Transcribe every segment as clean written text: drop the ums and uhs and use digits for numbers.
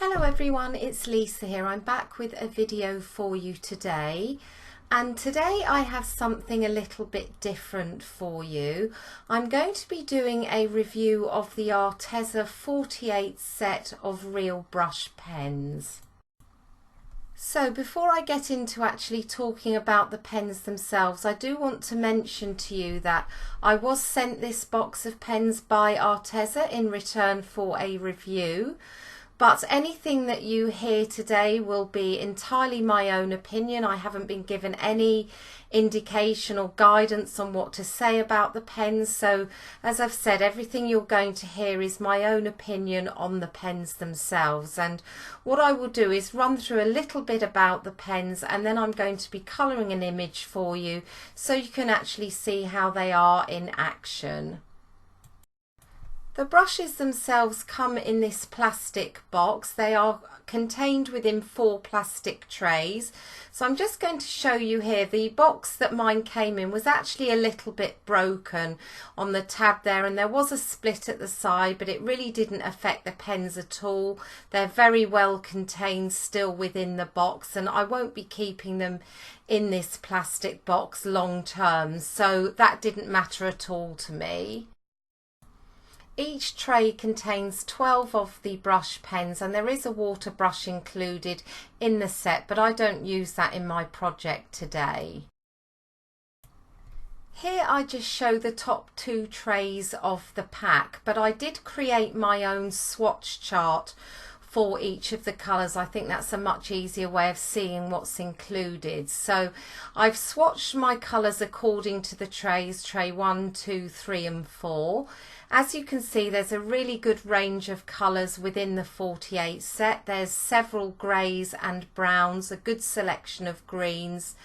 Hello everyone, it's Lisa here. I'm back with a video for you today, and today I have something a little bit different for you. I'm going to be doing a review of the Arteza 48 set of real brush pens. So before I get into actually talking about the pens themselves, I do want to mention to you that I was sent this box of pens by Arteza in return for a review. But anything that you hear today will be entirely my own opinion. I haven't been given any indication or guidance on what to say about the pens. So as I've said, everything you're going to hear is my own opinion on the pens themselves. And what I will do is run through a little bit about the pens, and then I'm going to be colouring an image for you so you can actually see how they are in action. The brushes themselves come in this plastic box. They are contained within 4 plastic trays. So I'm just going to show you here. The box that mine came in was actually a little bit broken on the tab there, and there was a split at the side, but it really didn't affect the pens at all. They're very well contained still within the box, and I won't be keeping them in this plastic box long term, so that didn't matter at all to me. Each tray contains 12 of the brush pens, and there is a water brush included in the set, but I don't use that in my project today. Here I just show the top 2 trays of the pack, but I did create my own swatch chart for each of the colours. I think that's a much easier way of seeing what's included. So I've swatched my colours according to the trays, tray 1, 2, 3 and 4. As you can see, there's a really good range of colours within the 48 set. There's several greys and browns, a good selection of greens,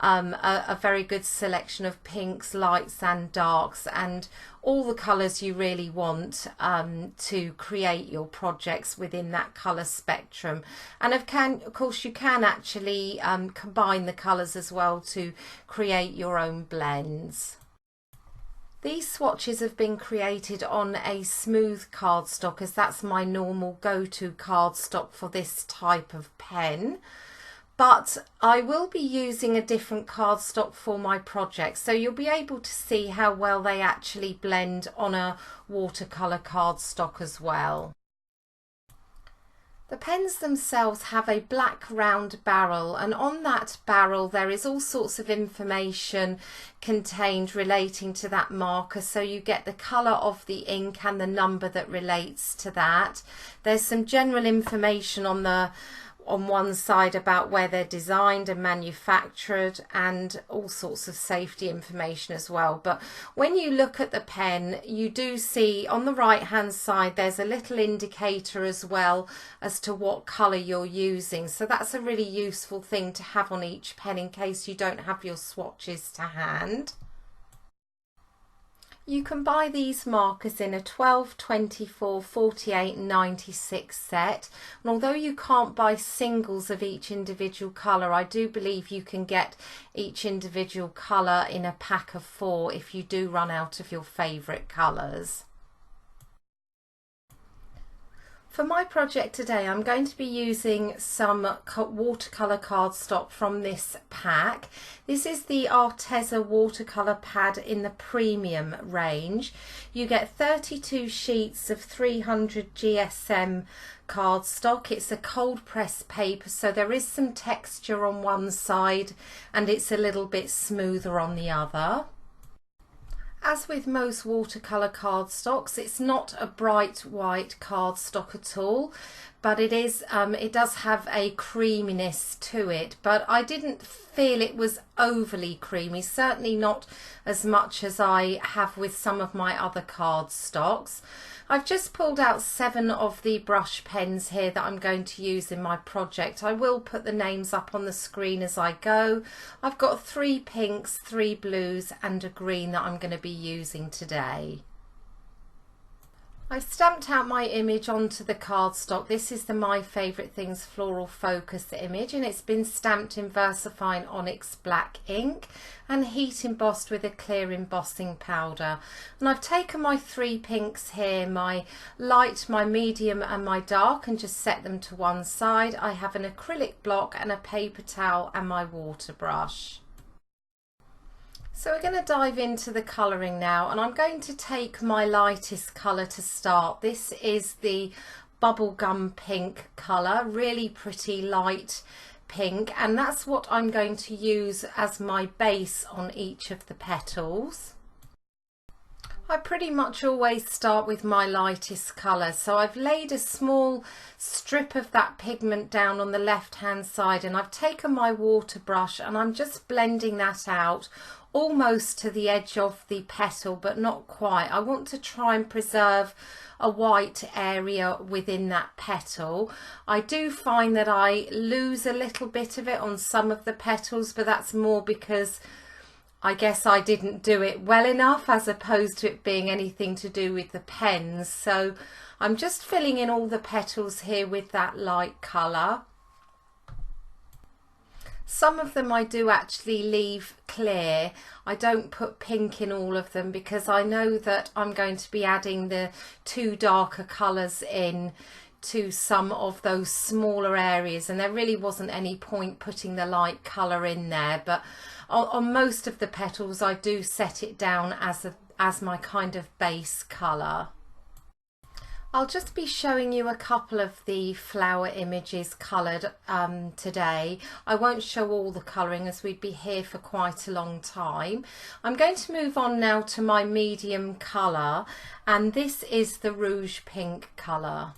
a very good selection of pinks, lights and darks, and all the colours you really want to create your projects within that colour spectrum. And of course you can actually combine the colours as well to create your own blends. These swatches have been created on a smooth cardstock, as that's my normal go-to cardstock for this type of pen. But I will be using a different cardstock for my project, so you'll be able to see how well they actually blend on a watercolour cardstock as well. The pens themselves have a black round barrel, and on that barrel there is all sorts of information contained relating to that marker, so you get the colour of the ink and the number that relates to that. There's some general information on one side about where they're designed and manufactured, and all sorts of safety information as well. But when you look at the pen, you do see on the right hand side there's a little indicator as well as to what colour you're using, so that's a really useful thing to have on each pen in case you don't have your swatches to hand. You can buy these markers in a 12, 24, 48 and 96 set, and although you can't buy singles of each individual colour, I do believe you can get each individual colour in a pack of 4 if you do run out of your favourite colours. For my project today, I'm going to be using some watercolour cardstock from this pack. This is the Arteza watercolour pad in the premium range. You get 32 sheets of 300 GSM cardstock. It's a cold press paper, so there is some texture on one side and it's a little bit smoother on the other. As with most watercolour cardstocks, it's not a bright white cardstock at all, but it does have a creaminess to it, but I didn't feel it was overly creamy, certainly not as much as I have with some of my other cardstocks. I've just pulled out 7 of the brush pens here that I'm going to use in my project. I will put the names up on the screen as I go. I've got 3 pinks, 3 blues and a green that I'm going to be using today. I've stamped out my image onto the cardstock. This is the My Favourite Things Floral Focus image, and it's been stamped in VersaFine ONYX black ink and heat embossed with a clear embossing powder. And I've taken my three pinks here, my light, my medium and my dark, and just set them to one side. I have an acrylic block and a paper towel and my water brush. So we're going to dive into the colouring now, and I'm going to take my lightest colour to start. This is the bubblegum pink colour, really pretty light pink, and that's what I'm going to use as my base on each of the petals. I pretty much always start with my lightest colour, so I've laid a small strip of that pigment down on the left hand side, and I've taken my water brush and I'm just blending that out almost to the edge of the petal, but not quite. I want to try and preserve a white area within that petal. I do find that I lose a little bit of it on some of the petals, but that's more because I guess I didn't do it well enough, as opposed to it being anything to do with the pens. So I'm just filling in all the petals here with that light colour. Some of them I do actually leave clear. I don't put pink in all of them because I know that I'm going to be adding the two darker colours in to some of those smaller areas, and there really wasn't any point putting the light colour in there. But on most of the petals I do set it down as my kind of base colour. I'll just be showing you a couple of the flower images coloured today. I won't show all the colouring as we'd be here for quite a long time. I'm going to move on now to my medium colour, and this is the rouge pink colour.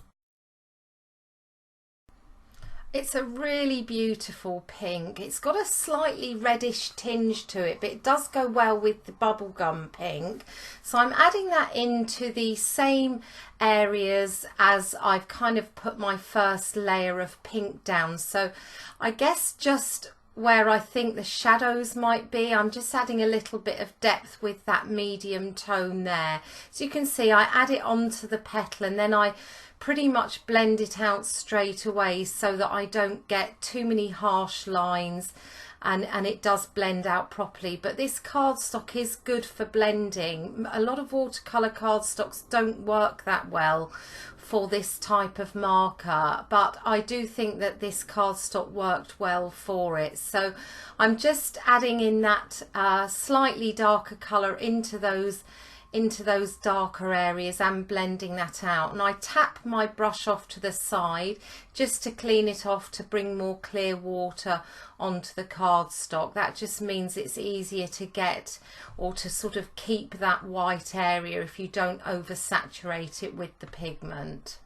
It's a really beautiful pink. It's got a slightly reddish tinge to it, but it does go well with the bubblegum pink. So I'm adding that into the same areas as I've kind of put my first layer of pink down. So I guess just where I think the shadows might be, I'm just adding a little bit of depth with that medium tone there. So you can see I add it onto the petal, and then I pretty much blend it out straight away so that I don't get too many harsh lines, and it does blend out properly. But this cardstock is good for blending. A lot of watercolour cardstocks don't work that well for this type of marker, but I do think that this cardstock worked well for it. So I'm just adding in that slightly darker colour into those darker areas and blending that out. And I tap my brush off to the side just to clean it off, to bring more clear water onto the cardstock. That just means it's easier to get, or to sort of keep that white area if you don't oversaturate it with the pigment.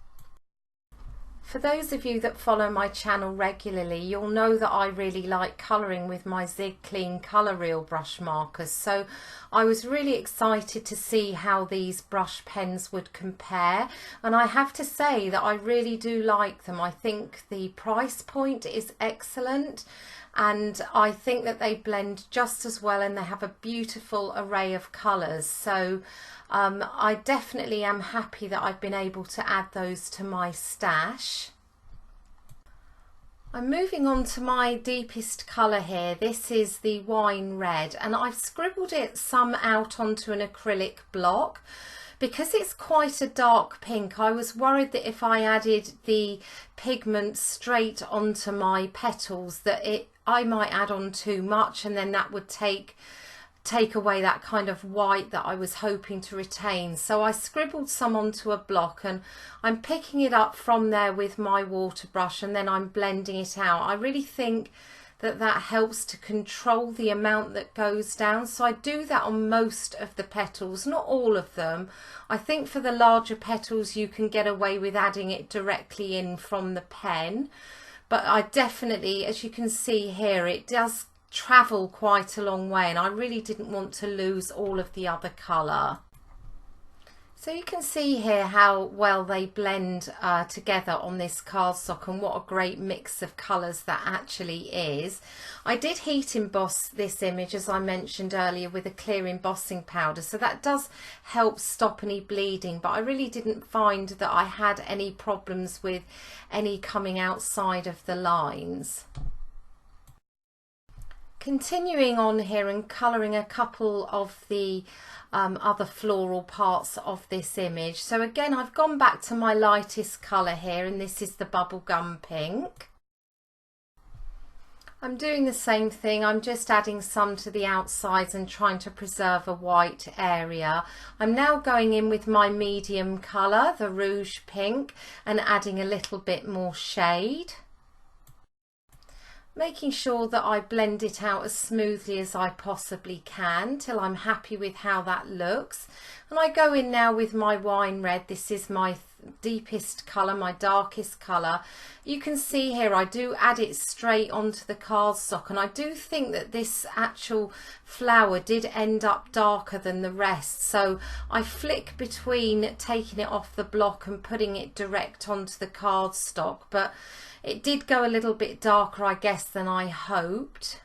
For those of you that follow my channel regularly, you'll know that I really like colouring with my Zig Clean Colour Reel brush markers. So I was really excited to see how these brush pens would compare. And I have to say that I really do like them. I think the price point is excellent, and I think that they blend just as well, and they have a beautiful array of colours. So I definitely am happy that I've been able to add those to my stash. I'm moving on to my deepest colour here. This is the wine red, and I've scribbled it some out onto an acrylic block. Because it's quite a dark pink, I was worried that if I added the pigment straight onto my petals that I might add on too much, and then that would take away that kind of white that I was hoping to retain. So I scribbled some onto a block, and I'm picking it up from there with my water brush, and then I'm blending it out. I really think that helps to control the amount that goes down. So I do that on most of the petals, not all of them. I think for the larger petals you can get away with adding it directly in from the pen, but I definitely, as you can see here, it does travel quite a long way, and I really didn't want to lose all of the other colour. So you can see here how well they blend together on this cardstock, and what a great mix of colours that actually is. I did heat emboss this image, as I mentioned earlier, with a clear embossing powder, so that does help stop any bleeding, but I really didn't find that I had any problems with any coming outside of the lines. Continuing on here and colouring a couple of the other floral parts of this image. So again, I've gone back to my lightest colour here, and this is the bubblegum pink. I'm doing the same thing. I'm just adding some to the outsides and trying to preserve a white area. I'm now going in with my medium colour, the rouge pink, and adding a little bit more shade, making sure that I blend it out as smoothly as I possibly can till I'm happy with how that looks. And I go in now with my wine red. This is my deepest colour, my darkest colour. You can see here I do add it straight onto the cardstock, and I do think that this actual flower did end up darker than the rest, so I flick between taking it off the block and putting it direct onto the cardstock, but it did go a little bit darker, I guess, than I hoped.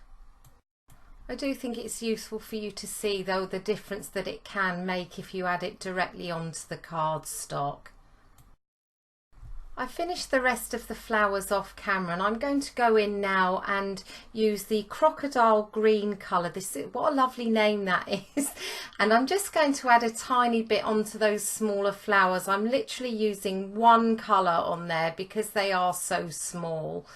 I do think it's useful for you to see, though, the difference that it can make if you add it directly onto the cardstock. I finished the rest of the flowers off camera, and I'm going to go in now and use the crocodile green colour. What a lovely name that is. And I'm just going to add a tiny bit onto those smaller flowers. I'm literally using one colour on there because they are so small.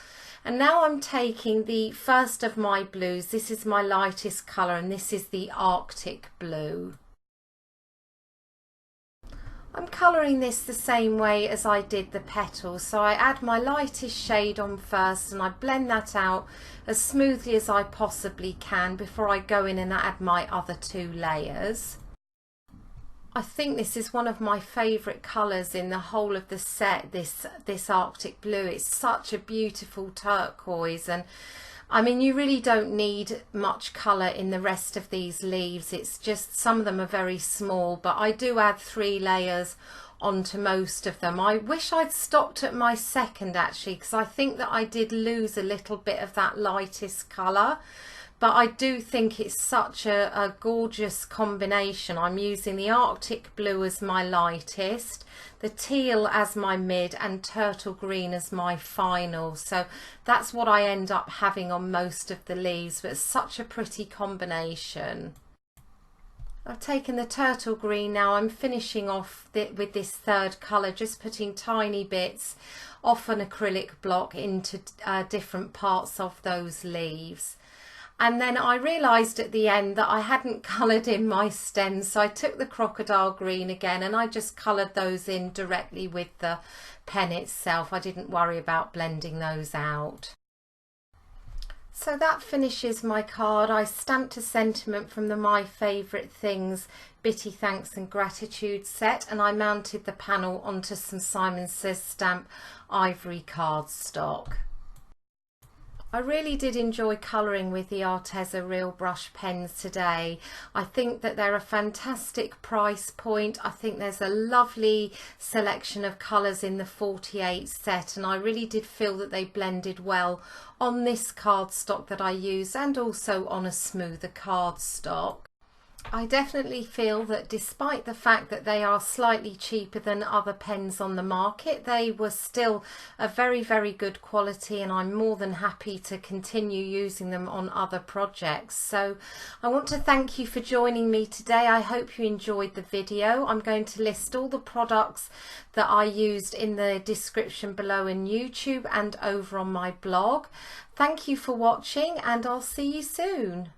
And now I'm taking the first of my blues. This is my lightest colour, and this is the Arctic blue. I'm colouring this the same way as I did the petals, so I add my lightest shade on first and I blend that out as smoothly as I possibly can before I go in and add my other two layers. I think this is one of my favourite colours in the whole of the set, this Arctic blue. It's such a beautiful turquoise, and I mean, you really don't need much colour in the rest of these leaves. It's just some of them are very small, but I do add 3 layers onto most of them. I wish I'd stopped at my second actually, because I think that I did lose a little bit of that lightest colour. But I do think it's such a gorgeous combination. I'm using the Arctic blue as my lightest, the teal as my mid, and turtle green as my final. So that's what I end up having on most of the leaves, but it's such a pretty combination. I've taken the turtle green now. I'm finishing off with this third colour, just putting tiny bits off an acrylic block into different parts of those leaves. And then I realised at the end that I hadn't coloured in my stems, so I took the crocodile green again and I just coloured those in directly with the pen itself. I didn't worry about blending those out. So that finishes my card. I stamped a sentiment from the My Favourite Things Bitty Thanks and Gratitude set, and I mounted the panel onto some Simon Says Stamp ivory cardstock. I really did enjoy colouring with the Arteza Real Brush pens today. I think that they're a fantastic price point. I think there's a lovely selection of colours in the 48 set, and I really did feel that they blended well on this cardstock that I use and also on a smoother cardstock. I definitely feel that despite the fact that they are slightly cheaper than other pens on the market, they were still a very, very good quality, and I'm more than happy to continue using them on other projects. So I want to thank you for joining me today. I hope you enjoyed the video. I'm going to list all the products that I used in the description below in YouTube and over on my blog. Thank you for watching, and I'll see you soon.